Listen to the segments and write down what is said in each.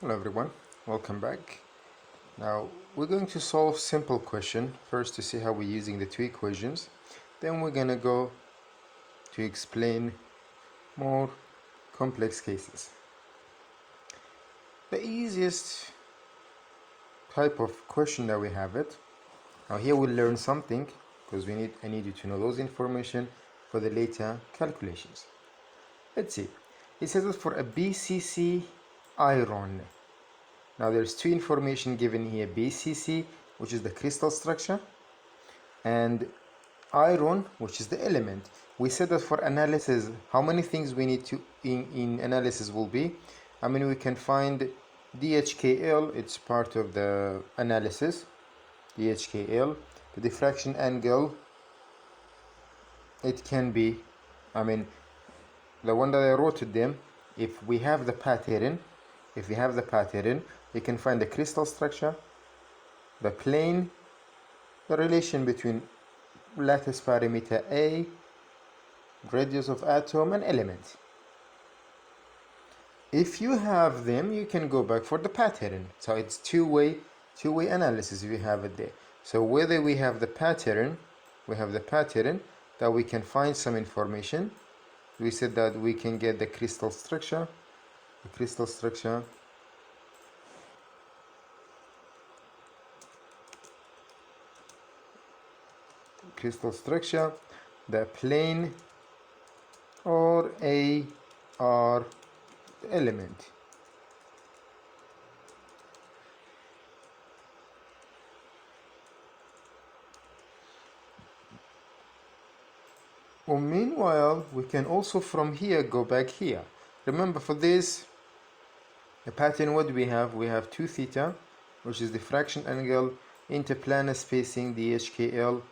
Hello everyone, welcome back. Now we're going to solve simple question first to see how we're using the two equations. Then we're gonna go to explain more complex cases. The easiest type of question that we have it. Now here we'll learn something because I need you to know those information for the later calculations. Let's see. It says that for a BCC iron. Now there's two information given here, BCC, which is the crystal structure, and iron, which is the element. We said that for analysis, how many things we need to in analysis will be. I mean, we can find DHKL, it's part of the analysis, DHKL. The diffraction angle, it can be, I mean, the one that I wrote to them, if we have the pattern, we can find the crystal structure, the plane, the relation between lattice parameter A, radius of atom, and element. If you have them, you can go back for the pattern. So it's two-way analysis if you have it there. So whether we have the pattern, that we can find some information. We said that we can get the crystal structure, the plane, or A or the element. Well, meanwhile, we can also from here go back here. Remember, for this the pattern, what do we have? We have 2 theta, which is diffraction angle, interplanar spacing, DHKL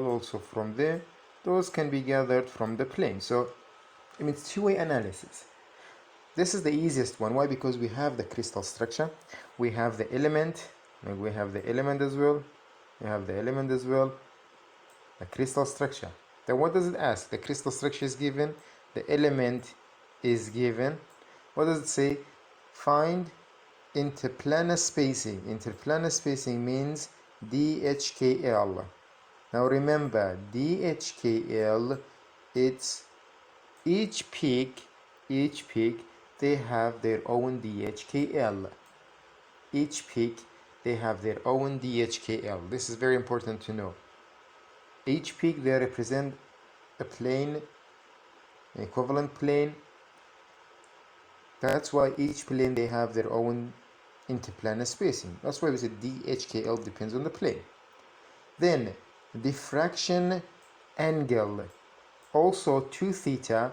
also from there. Those can be gathered from the plane. So I mean, it's two-way analysis. This is the easiest one. Why? Because we have the crystal structure, we have the element, and we have the element as well. The crystal structure. Then what does it ask? The crystal structure is given, the element is given. What does it say? Find interplanar spacing. Interplanar spacing means DHKL. Now remember, DHKL, it's each peak, they have their own DHKL. Each peak, they have their own DHKL. This is very important to know. Each peak, they represent a plane, an equivalent plane. That's why each plane, they have their own interplanar spacing. That's why we said DHKL depends on the plane. Then, diffraction angle, also 2 theta.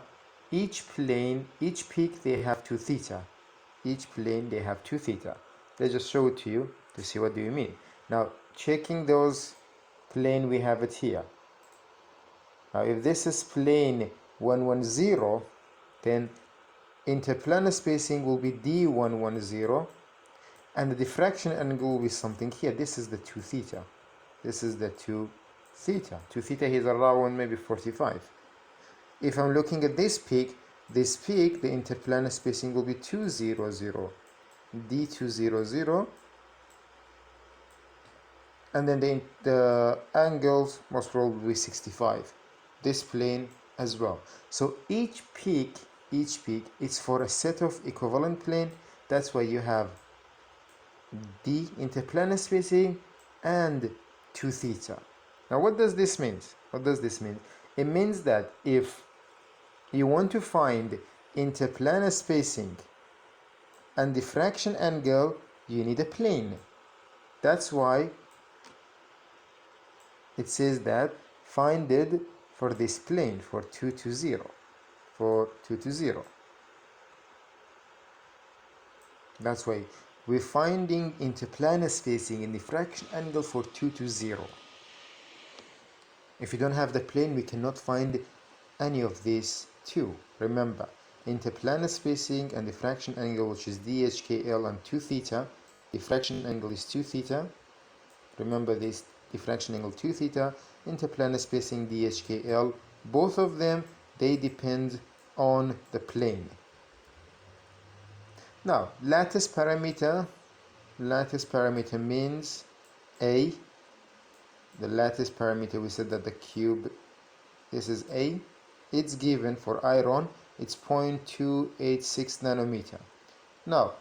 Each peak, they have 2 theta. Each plane, they have 2 theta. Let's just show it to you to see what do you mean. Now, checking those plane, we have it here. Now, if this is plane 110, then interplanar spacing will be D110, and the diffraction angle will be something here. This is the 2 theta. 2 theta is around maybe 45. If I'm looking at this peak, the interplanar spacing will be 200, D200, and then the angles most probably will be 65. This plane as well. So each peak is for a set of equivalent plane. That's why you have the interplanar spacing and 2 theta. Now what does this mean? It means that if you want to find interplanar spacing and diffraction angle, you need a plane. That's why it says that find it for this plane, for 2 to 0. That's why we're finding interplanar spacing and diffraction angle for 2 to 0. If you don't have the plane, we cannot find any of these two. Remember, interplanar spacing and diffraction angle, which is DHKL and 2 theta. Diffraction angle is 2 theta. Remember this, diffraction angle 2 theta. Interplanar spacing DHKL. Both of them, they depend on the plane. Now, lattice parameter means A. The lattice parameter, we said that the cube, this is A. It's given for iron, it's 0.286 nanometer. Now,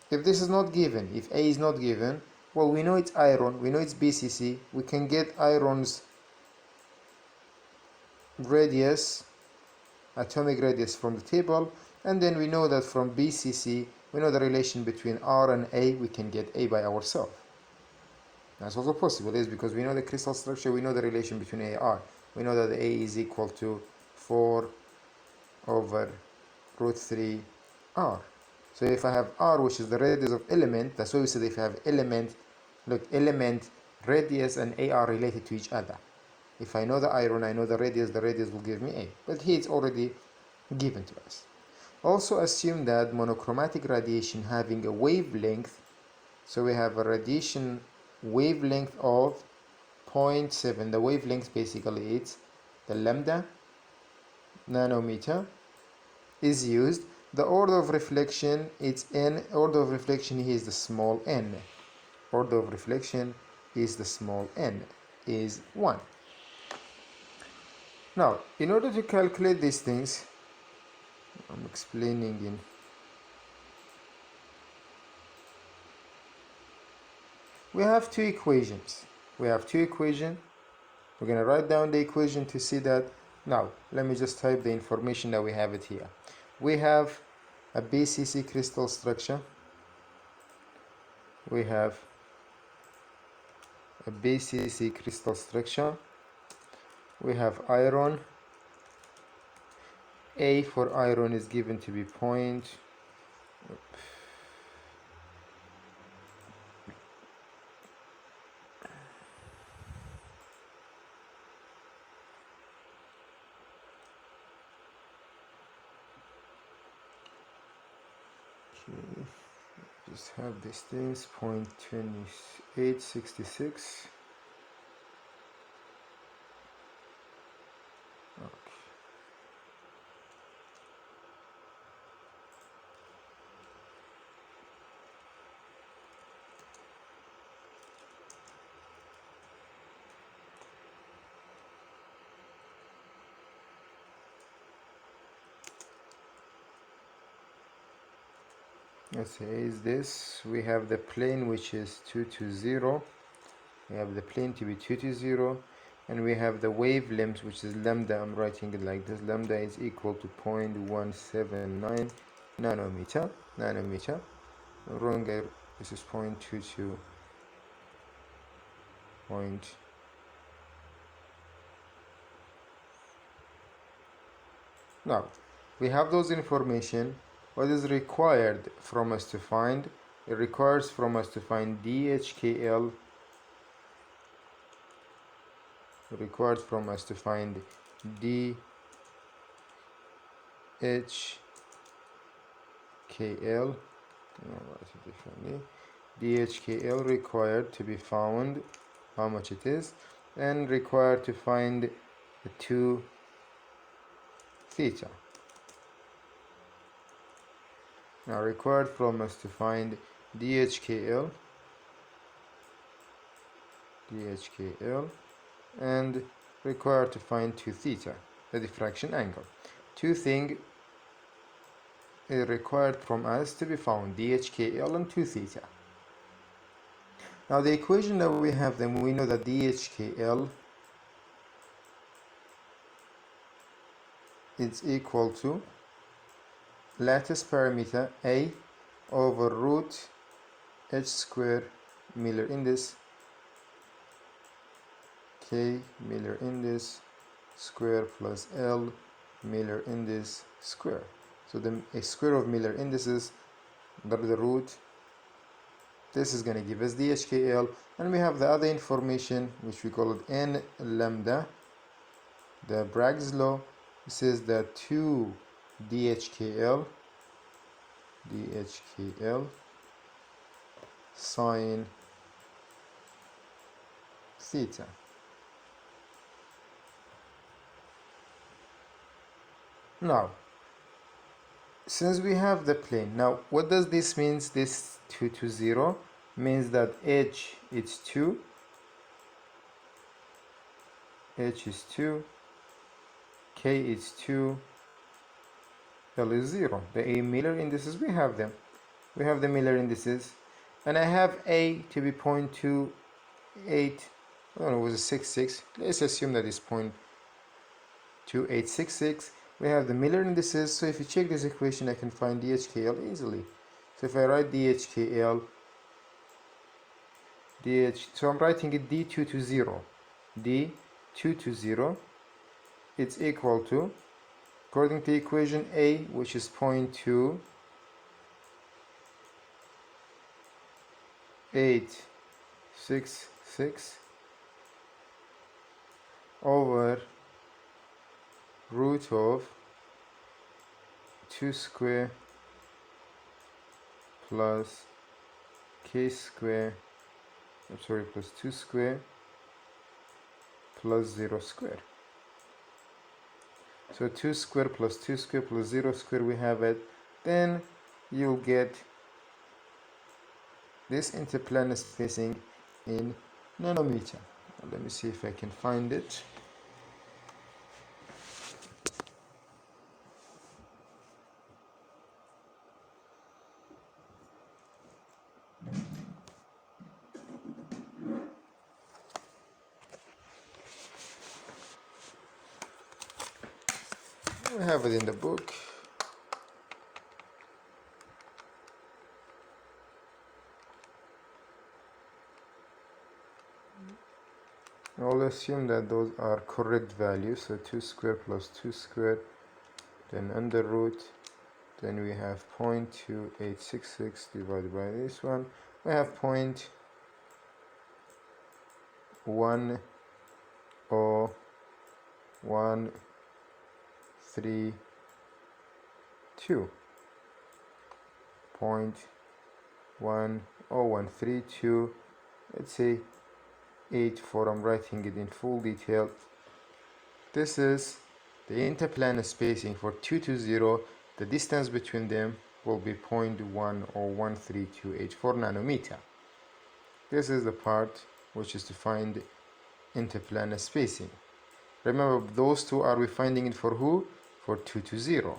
if this is not given, if A is not given, well, we know it's iron, we know it's BCC, we can get iron's radius, atomic radius from the table, and then we know that from BCC, we know the relation between R and A, we can get A by ourselves. That's also possible, is because we know the crystal structure, we know the relation between A and R. We know that A is equal to 4 over root 3 R. So if I have R, which is the radius of element, that's why we said if I have element, look, element, radius, and A are related to each other. If I know the iron, I know the radius will give me A. But here it's already given to us. Also assume that monochromatic radiation having a wavelength, so we have a radiation wavelength of 0.7. The wavelength basically is the lambda nanometer is used. The order of reflection, it's n. Order of reflection here is the small n. Order of reflection is the small n, is 1. Now, in order to calculate these things, I'm explaining in we have two equations. We're going to write down the equation to see that. Now, let me just type the information that we have it here. We have a BCC crystal structure. We have a BCC crystal structure. We have iron. A for iron is given to be just have these things 0.2866. Okay. Let's say is this, we have the plane which is 2 to 0, we have the plane to be 2 to 0, and we have the wavelength which is lambda. I'm writing it like this, lambda is equal to 0.179 nanometer, wrong, this is 0.22 point. Now, we have those information. What is required from us to find? It requires from us to find DHKL. It requires from us to find DHKL. I'll write it differently. DHKL required to be found, how much it is, and required to find the 2 theta. Now required from us to find DHKL and required to find 2 theta, the diffraction angle. Two things is required from us to be found, DHKL and 2 theta. Now the equation that we have, then we know that DHKL is equal to lattice parameter A over root h square Miller index K Miller index square plus L Miller index square. So the square of Miller indices, the root, this is going to give us the HKL, and we have the other information which we call it N lambda, the Bragg's law. It says that 2 DHKL sine theta. Now, since we have the plane, now what does this mean? This 2 to 0 means that h is 2, h is 2, k is 2, L is 0. The A Miller indices, we have them. We have the Miller indices. And I have A to be 0.28, I don't know, it was a 66. Let's assume that it's 0.2866. We have the Miller indices, so if you check this equation, I can find DHKL easily. So if I write DHKL, so I'm writing it D2 to 0. D2 to 0, it's equal to, according to equation A, which is 0.2866 over root of 2 square plus k square, plus 2 square plus 0 square. So 2 square plus 2 square plus 0 square, we have it. Then you'll get this interplanar spacing in nanometer. Let me see if I can find it. We have it in the book. I'll assume that those are correct values. So 2 square plus 2 square, then under root, then we have 0.2866 divided by this one. We have 0.10132. 0.10132. Let's say 84. I'm writing it in full detail. This is the interplanar spacing for 2 to 0. The distance between them will be 0.1013284 nanometer. This is the part which is to find interplanar spacing. Remember, those two are we finding it for who? For 2 to 0.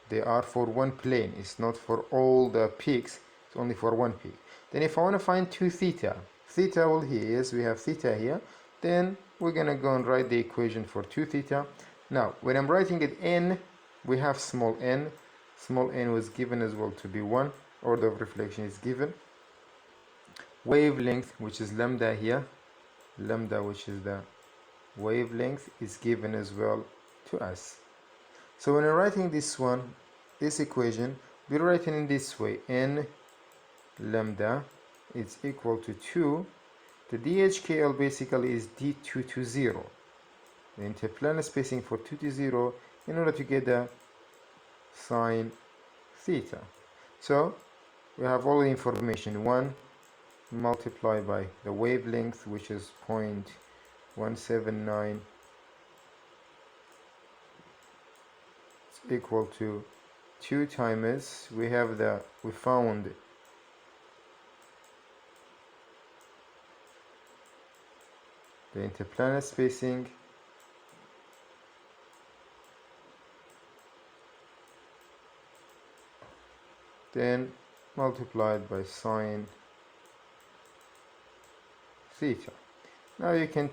They are for one plane. It's not for all the peaks. It's only for one peak. Then if I want to find 2 theta, theta will here is we have theta here. Then we're gonna go and write the equation for 2 theta. Now, when I'm writing it n, we have small n. Small n was given as well to be 1. Order of reflection is given. Wavelength, which is lambda here, lambda, which is the wavelength, is given as well to us. So when I'm writing this one, this equation, we're writing in this way: n lambda is equal to 2. The DHKL basically is D2 to 0. The interplanar spacing for 2 to 0 in order to get the sine theta. So we have all the information. 1 multiplied by the wavelength, which is 0.179, equal to 2 times, we found the interplanar spacing, then multiplied by sine theta. Now you can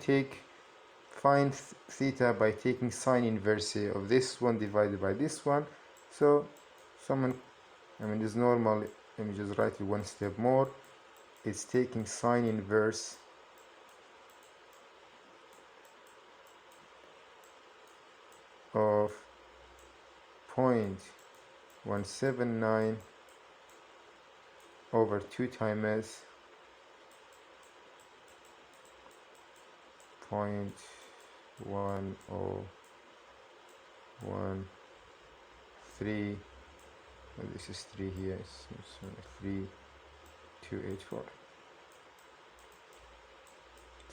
find theta by taking sine inverse of this one divided by this one. So it's normal, let me just write it one step more. It's taking sine inverse of 0.179 over 2 times 0.1013284. This is 3 here, so 3284.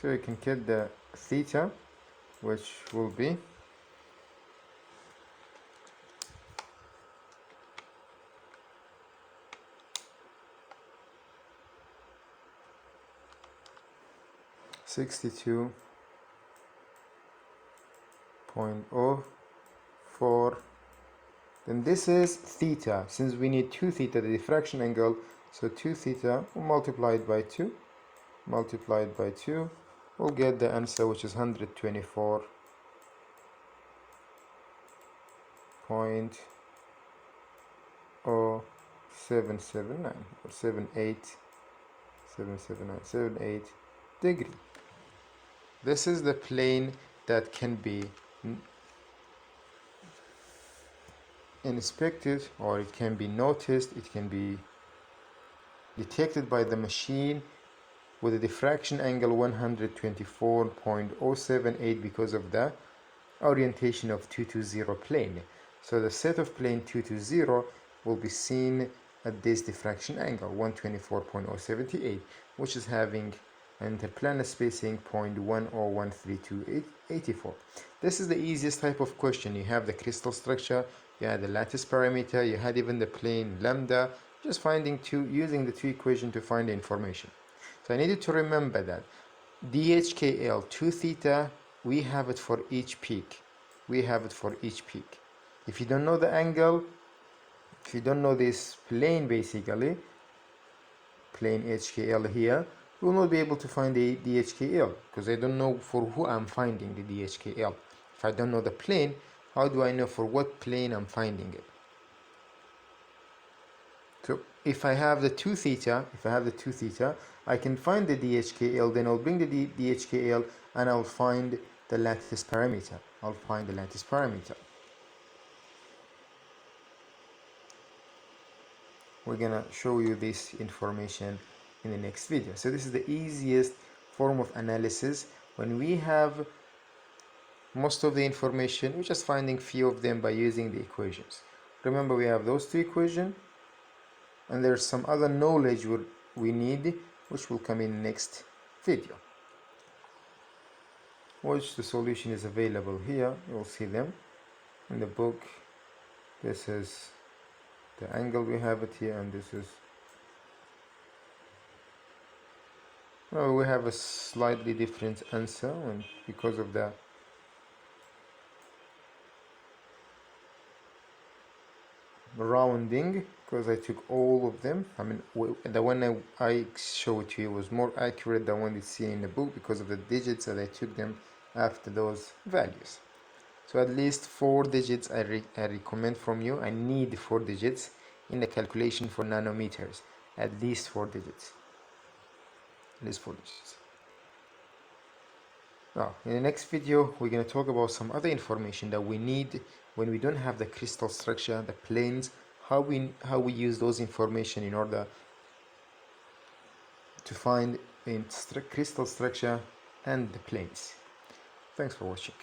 So you can get the theta, which will be 62.04. Then this is theta, since we need 2 theta, the diffraction angle, so 2 theta multiplied by 2, we'll get the answer, which is 124.0779 or 78 degree. This is the plane that can be inspected, or it can be noticed, it can be detected by the machine with a diffraction angle 124.078 because of the orientation of 220 plane. So the set of plane 220 will be seen at this diffraction angle 124.078, which is having interplanar spacing 0.1013284. This is the easiest type of question. You have the crystal structure, you had the lattice parameter, you had even the plane lambda, just using the two equations to find the information. So I needed to remember that DHKL 2 theta, we have it for each peak. If you don't know the angle, if you don't know this plane, basically plane HKL here, you will not be able to find the DHKL, because I don't know for who I'm finding the DHKL. If I don't know the plane, how do I know for what plane I'm finding it? So if I have the 2 theta, I can find the DHKL, then I'll bring the DHKL and I'll find the lattice parameter. We're gonna show you this information in the next video. So this is the easiest form of analysis. When we have most of the information, we're just finding few of them by using the equations. Remember, we have those 2 equations, and there's some other knowledge we need, which will come in next video. Which the solution is available here. You'll see them in the book. This is the angle, we have it here, and this is, well, we have a slightly different answer, and because of the rounding, because I took all of them. I mean, the one I showed to you was more accurate than one you see in the book because of the digits that I took them after those values. So at least 4 digits I recommend from you. I need 4 digits in the calculation for nanometers. At least 4 digits. Now, in the next video, we're going to talk about some other information that we need when we don't have the crystal structure, the planes, how we use those information in order to find in crystal structure and the planes. Thanks for watching.